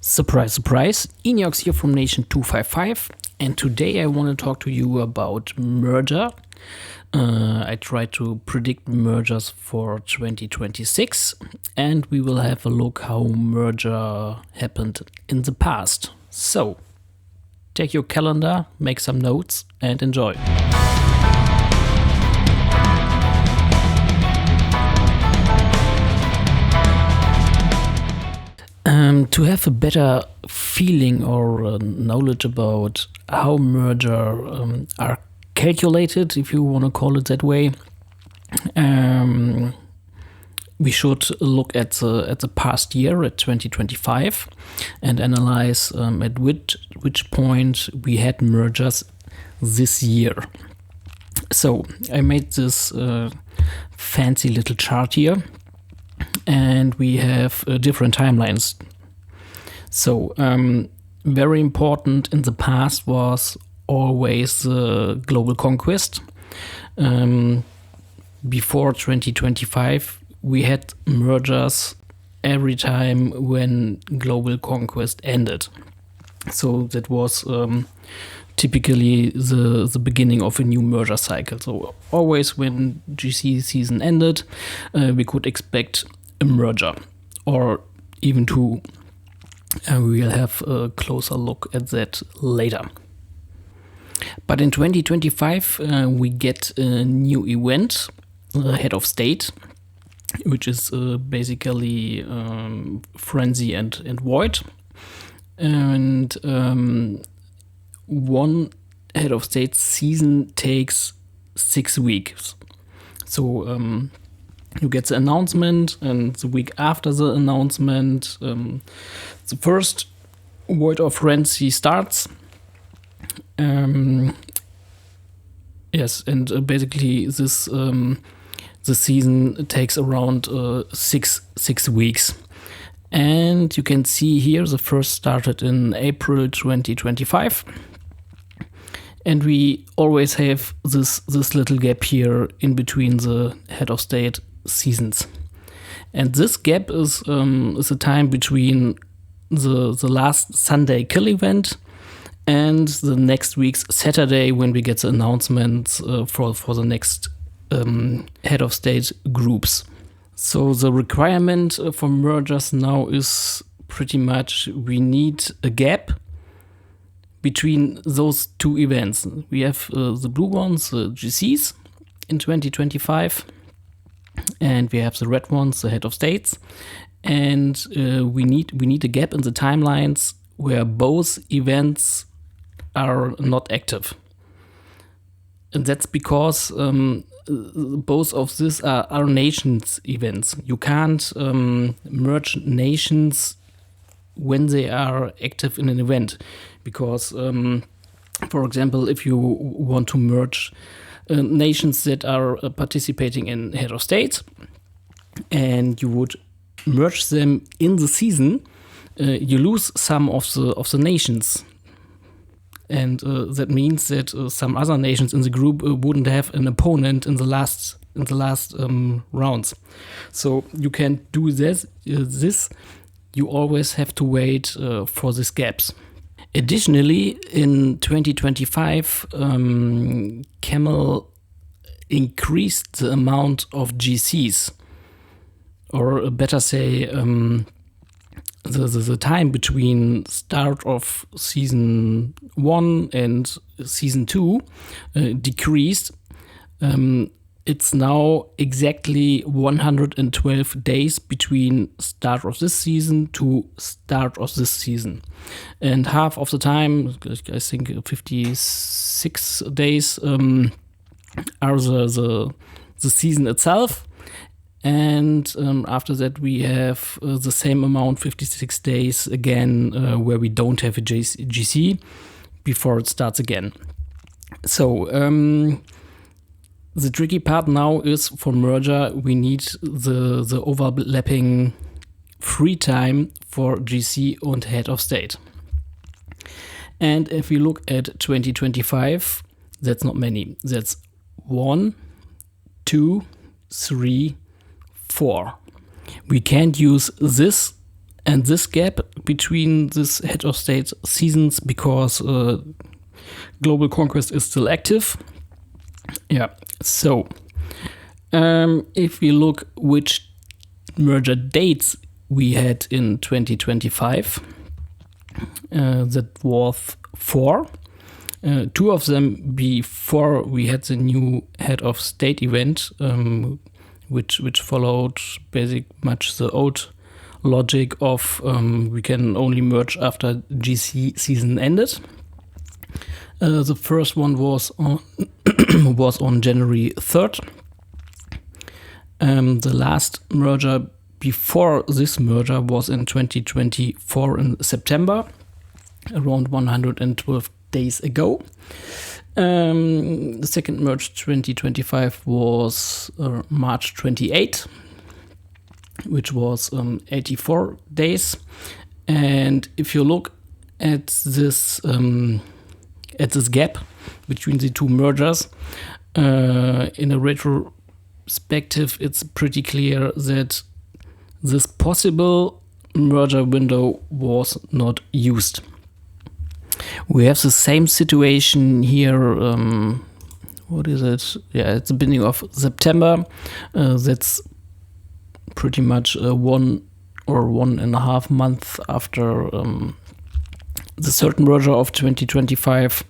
Surprise, surprise, Enox here from Nation 255, and today I want to talk to you about merger. I try to predict mergers for 2026, and we will have a look how merger happened in the past. So, take your calendar, make some notes, and enjoy. To have a better feeling or knowledge about how merger are calculated, if you want to call it that way, we should look at the past year, at 2025, and analyze at which point we had mergers this year. So I made this fancy little chart here, and we have different timelines. So, very important in the past was always the global conquest. Before 2025, we had mergers every time when global conquest ended. So that was typically the beginning of a new merger cycle. So always when GC season ended, we could expect a merger or even two. We'll have a closer look at that later. But in 2025, we get a new event, Head of State, which is basically Frenzy and Void. And one Head of State season takes 6 weeks. So you get the announcement, and the week after the announcement, the first Void of Frenzy starts. Yes, and basically this the season takes around 6 weeks. And you can see here the first started in April 2025. And we always have this little gap here in between the Head of State seasons. And this gap is a time between the last Sunday kill event and the next week's Saturday, when we get the announcements for the next Head of State groups. So the requirement for mergers now is pretty much we need a gap between those two events. We have the blue ones, the GCs, in 2025, and we have the red ones, the Head of States. And we need a gap in the timelines where both events are not active. And that's because both of these are nations events. You can't merge nations when they are active in an event. Because, for example, if you want to merge nations that are participating in Head of State, and you would merge them in the season, you lose some of the nations. And that means that some other nations in the group wouldn't have an opponent in the last rounds. So you can't do this. You always have to wait for these gaps. Additionally, in 2025, Camel increased the amount of GCs, or better say, the time between start of season 1 and season 2 decreased. It's now exactly 112 days between start of this season to start of this season. And half of the time, I think 56 days, are the season itself. And after that, we have the same amount, 56 days again, where we don't have a GC before it starts again. So the tricky part now is for merger, we need the overlapping free time for GC and Head of State. And if we look at 2025, that's not many. That's 1, 2, 3, 4. We can't use this And this gap between this head of state seasons, because global conquest is still active. Yeah, so if we look which merger dates we had in 2025, that was 4. 2 of them before we had the new head of state event, which followed much the old logic of we can only merge after GC season ended. The first one was on was on January 3rd. The last merger before this merger was in 2024 in September, around 112 days ago. The second merge 2025 was March 28, which was 84 days. And if you look at this gap between the two mergers, in a retrospective, it's pretty clear that this possible merger window was not used. We have the same situation here. What is it? Yeah, it's the beginning of September. That's pretty much 1 or 1.5 months after the third merger of 2025.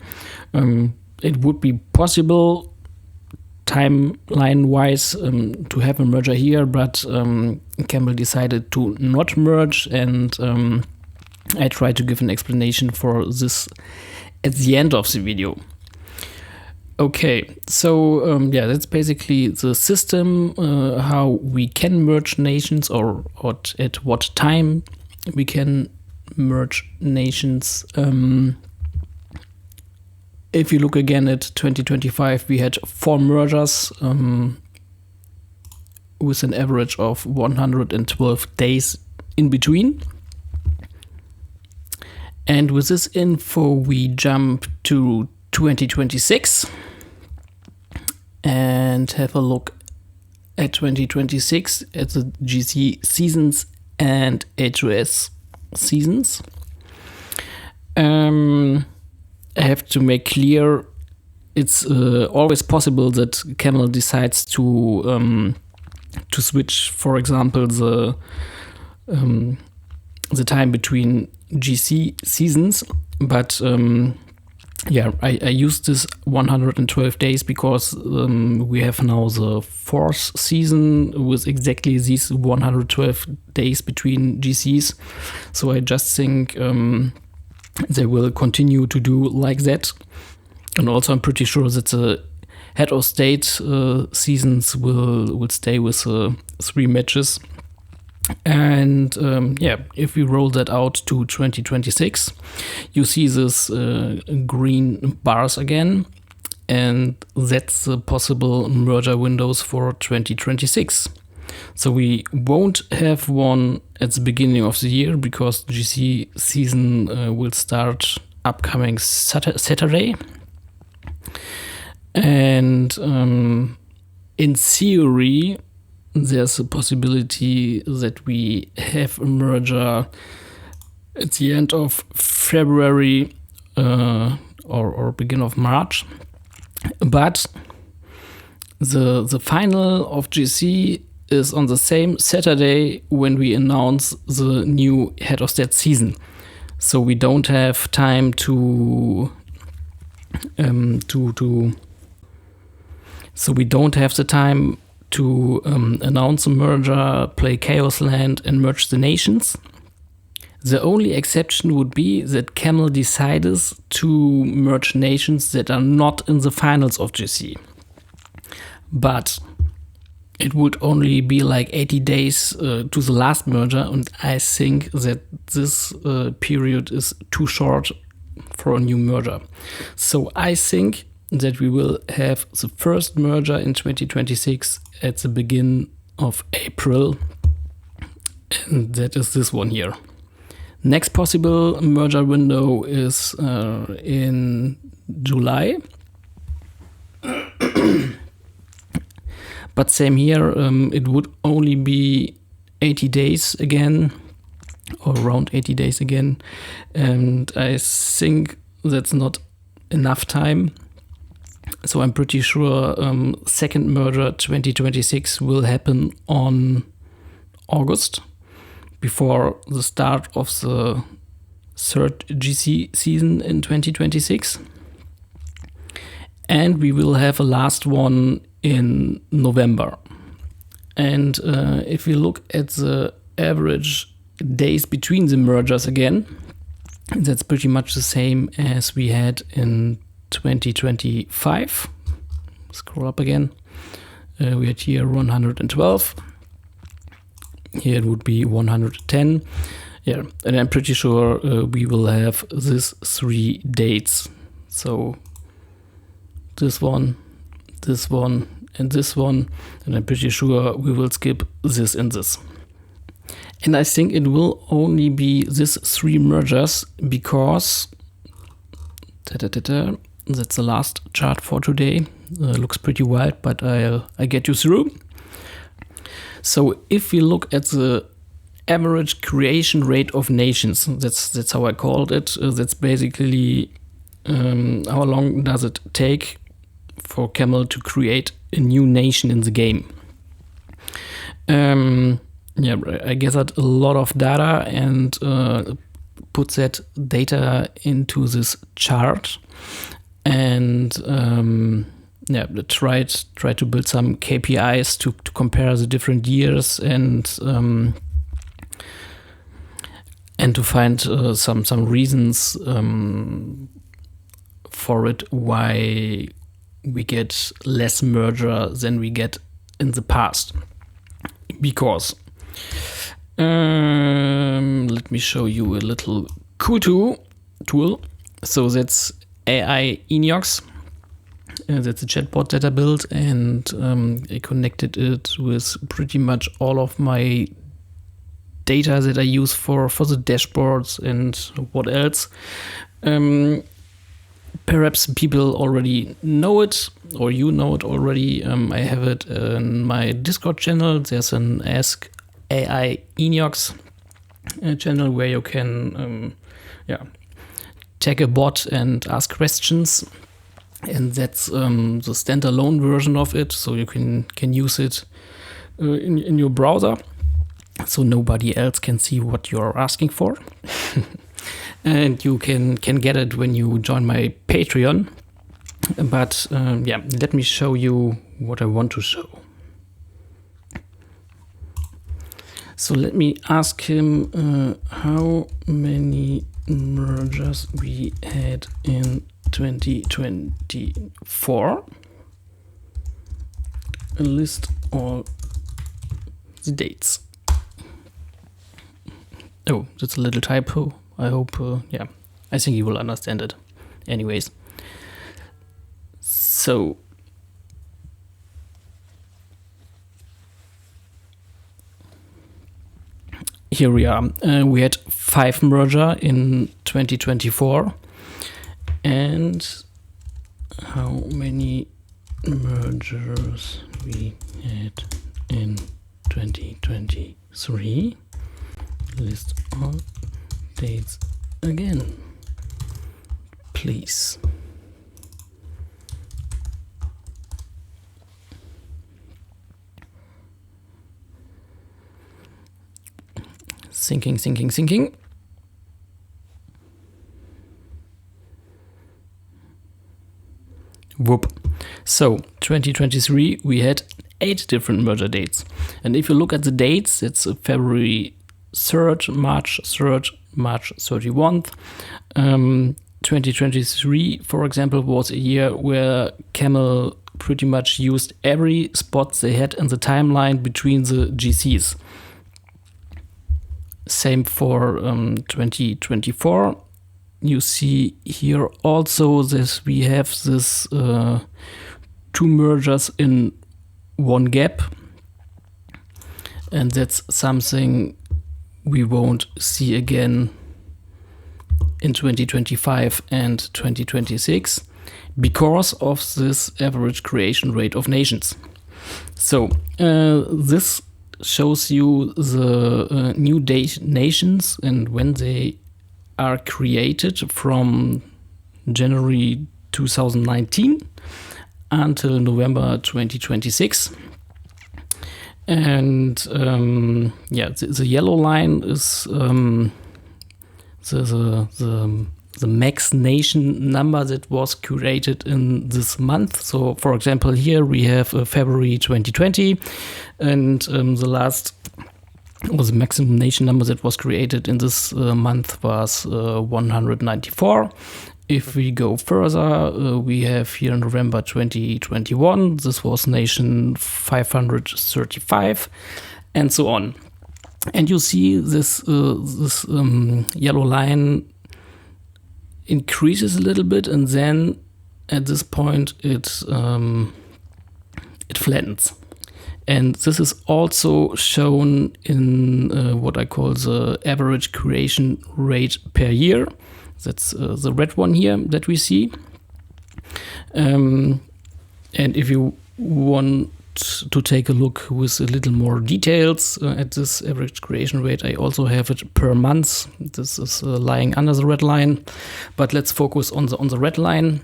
It would be possible timeline-wise to have a merger here, but Campbell decided to not merge, and I try to give an explanation for this at the end of the video. Okay, so that's basically the system, how we can merge nations, or at what time we can merge nations. If you look again at 2025, we had 4 mergers with an average of 112 days in between. And with this info, we jump to 2026 and have a look at 2026 at the GC seasons and HOS seasons. I have to make clear it's always possible that Camel decides to switch, for example, the time between GC seasons, but I use this 112 days because we have now the 4th season with exactly these 112 days between GCs. So I just think they will continue to do like that. And also I'm pretty sure that the head of state seasons will stay with 3 matches. And if we roll that out to 2026, you see this green bars again, and that's the possible merger windows for 2026. So we won't have one at the beginning of the year because GC season will start upcoming Saturday. And in theory, there's a possibility that we have a merger at the end of February or beginning of March. But the final of GC is on the same Saturday when we announce the new head of state season. So we don't have time so we don't have the time to announce a merger, play Chaos Land, and merge the nations. The only exception would be that Camel decides to merge nations that are not in the finals of GC. But it would only be like 80 days to the last merger, and I think that this period is too short for a new merger. So I think that we will have the first merger in 2026 at the beginning of April, and that is this one here. Next possible merger window is in July. But same here, it would only be 80 days again. or around 80 days again. And I think that's not enough time. So I'm pretty sure second merger 2026 will happen on August, before the start of the third GC season in 2026. And we will have a last one in November. And if we look at the average days between the mergers again, that's pretty much the same as we had in 2025. Scroll up again. We had here 112. Here it would be 110. Yeah, and I'm pretty sure we will have these 3 dates. So this one, and this one. And I'm pretty sure we will skip this and this. And I think it will only be these 3 mergers because that's the last chart for today. Looks pretty wild, but I get you through. So if we look at the average creation rate of nations, that's how I called it. That's basically how long does it take for Camel to create a new nation in the game. Yeah, I gathered a lot of data and put that data into this chart, and tried to build some KPIs to compare the different years and to find some reasons for it, why we get less merger than we get in the past. Because let me show you a little Kutu tool. So that's AI Enox. That's a chatbot that I built, and I connected it with pretty much all of my data that I use for the dashboards and what else. Perhaps people already know it, or you know it already. I have it in my Discord channel. There's an Ask AI Enox channel where you can tag a bot and ask questions. And that's the standalone version of it, so you can use it in your browser, so nobody else can see what you're asking for. And you can get it when you join my Patreon. But let me show you what I want to show. So let me ask him how many mergers we had in 2024. List all the dates. Oh, that's a little typo. I hope, I think you will understand it. Anyways. So. Here we are. We had 5 merger in 2024. And how many mergers we had in 2023? List all dates again, please. Thinking. Whoop. So 2023 we had 8 different merger dates, and if you look at the dates, it's February 3rd, March 3rd, March 31st. 2023, for example, was a year where Camel pretty much used every spot they had in the timeline between the GCs. Same for 2024. You see here also that we have this 2 mergers in one gap, and that's something we won't see again in 2025 and 2026 because of this average creation rate of nations. So this shows you the new nations and when they are created from January 2019 until November 2026. And the yellow line is the max nation number that was created in this month. So, for example, here we have February 2020, and the maximum nation number that was created in this month was 194. If we go further, we have here November 2021. This was nation 535, and so on. And you see this yellow line increases a little bit, and then at this point it flattens. And this is also shown in what I call the average creation rate per year. That's the red one here that we see. And if you want to take a look with a little more details at this average creation rate, I also have it per month. This is lying under the red line, but let's focus on the red line.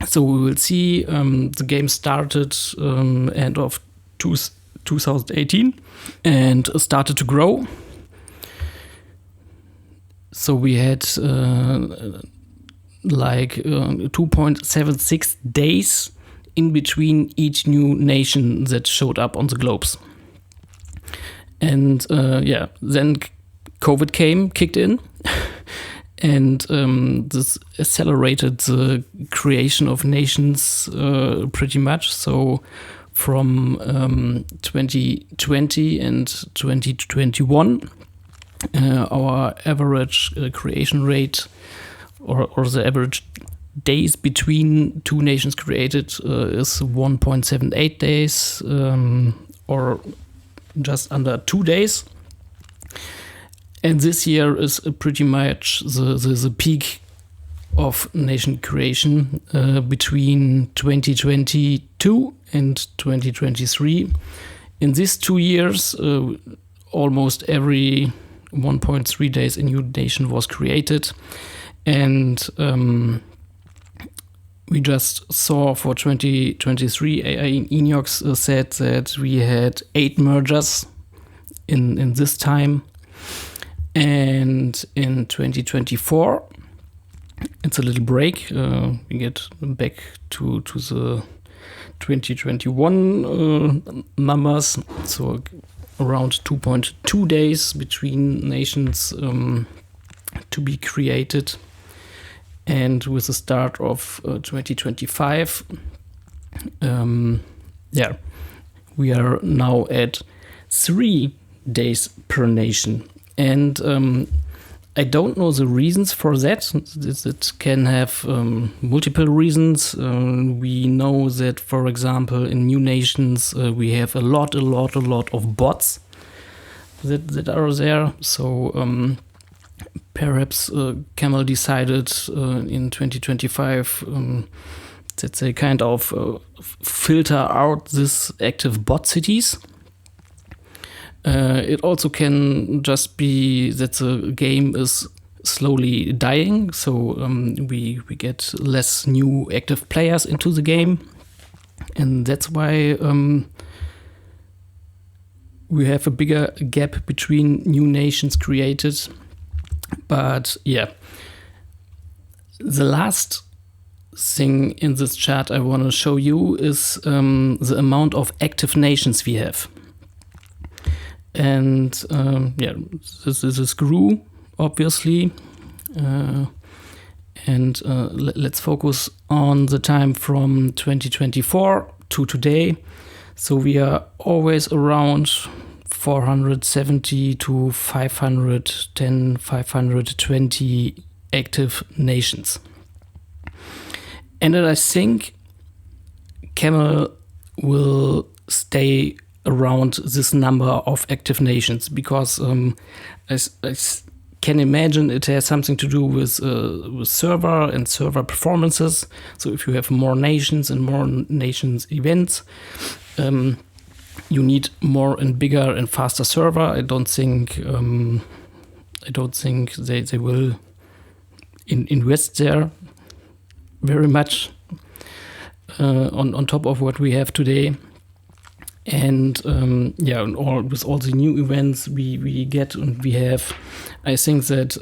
So we will see the game started end of 2018 and started to grow. So we had 2.76 days in between each new nation that showed up on the globes. And then COVID kicked in, and this accelerated the creation of nations pretty much. So from 2020 and 2021, our average creation rate or the average days between two nations created is 1.78 days or just under 2 days. And this year is pretty much the peak of nation creation between 2022 and 2023. In these 2 years, almost every 1.3 days a new nation was created. And we just saw for 2023, AI Enox said that we had 8 mergers in this time. And in 2024, it's a little break. We get back to the 2021 numbers. So around 2.2 days between nations to be created. And with the start of 2025, we are now at 3 days per nation. And I don't know the reasons for that. It can have multiple reasons. We know that, for example, in new nations, we have a lot of bots that are there. So perhaps Camel decided in 2025 that they kind of filter out these active bot cities. It also can just be that the game is slowly dying, so we get less new active players into the game, and that's why we have a bigger gap between new nations created. But yeah, the last thing in this chart I want to show you is the amount of active nations we have. And this grew, obviously. And let's focus on the time from 2024 to today. So we are always around 470 to 510, 520 active nations. And I think Camel will stay around this number of active nations because I can imagine it has something to do with server and server performances. So if you have more nations and more nations events, you need more and bigger and faster server. I don't think they will invest there very much on top of what we have today. And with all the new events we get and we have, I think that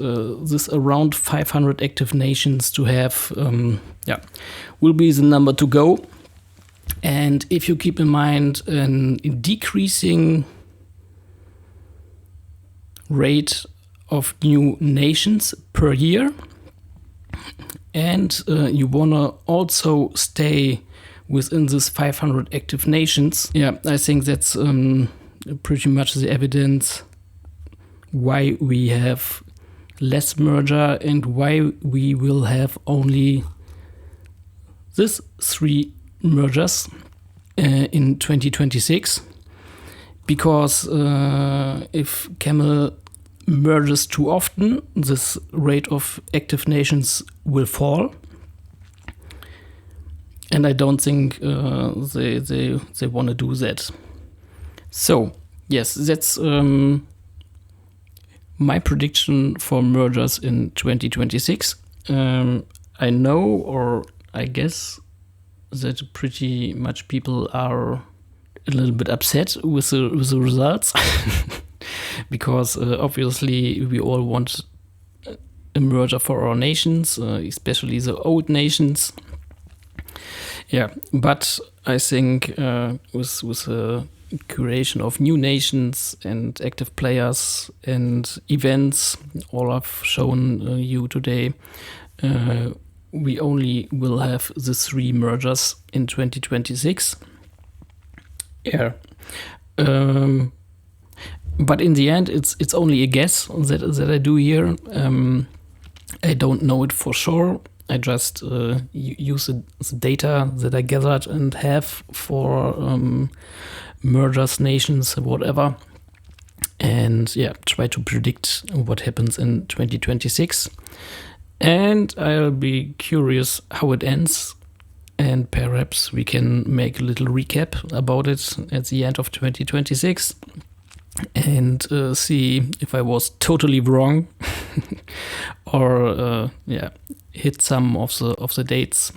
this around 500 active nations to have will be the number to go. And if you keep in mind a decreasing rate of new nations per year, and you wanna also stay within this 500 active nations, I think that's pretty much the evidence why we have less merger and why we will have only this 3 mergers in 2026. Because if Camel merges too often, this rate of active nations will fall. And I don't think they want to do that. So, yes, that's my prediction for mergers in 2026. I know, or I guess, that pretty much people are a little bit upset with the results. Because obviously we all want a merger for our nations, especially the old nations. Yeah, but I think with the creation of new nations and active players and events, all I've shown you today, we only will have the 3 mergers in 2026. Yeah. But in the end, it's only a guess that I do here. I don't know it for sure. I just use the data that I gathered and have for mergers, nations, whatever. And try to predict what happens in 2026. And I'll be curious how it ends. And perhaps we can make a little recap about it at the end of 2026. And see if I was totally wrong or hit some of the dates,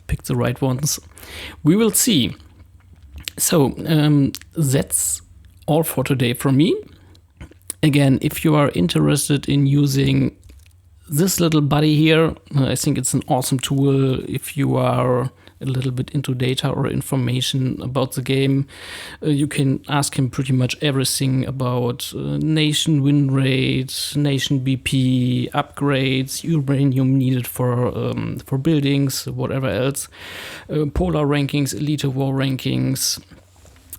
pick the right ones. We will see. So that's all for today from me. Again, if you are interested in using this little buddy here, I think it's an awesome tool if you are a little bit into data or information about the game. You can ask him pretty much everything about nation win rate, nation BP, upgrades, uranium needed for buildings, whatever else, polar rankings, elite war rankings.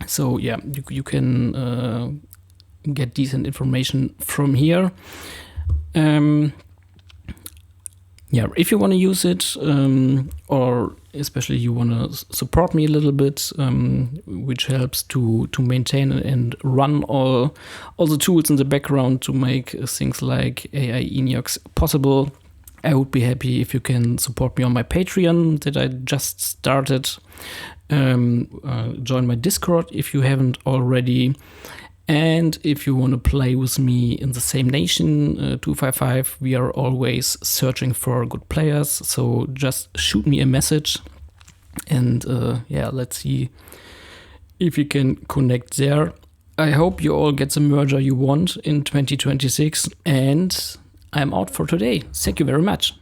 So you can get decent information from here. If you want to use it, or especially you want to support me a little bit, which helps to maintain and run all the tools in the background to make things like AI Enox possible, I would be happy if you can support me on my Patreon that I just started. Join my Discord if you haven't already. And if you want to play with me in the same nation, 255, we are always searching for good players. So just shoot me a message and let's see if you can connect there. I hope you all get the merger you want in 2026. And I'm out for today. Thank you very much.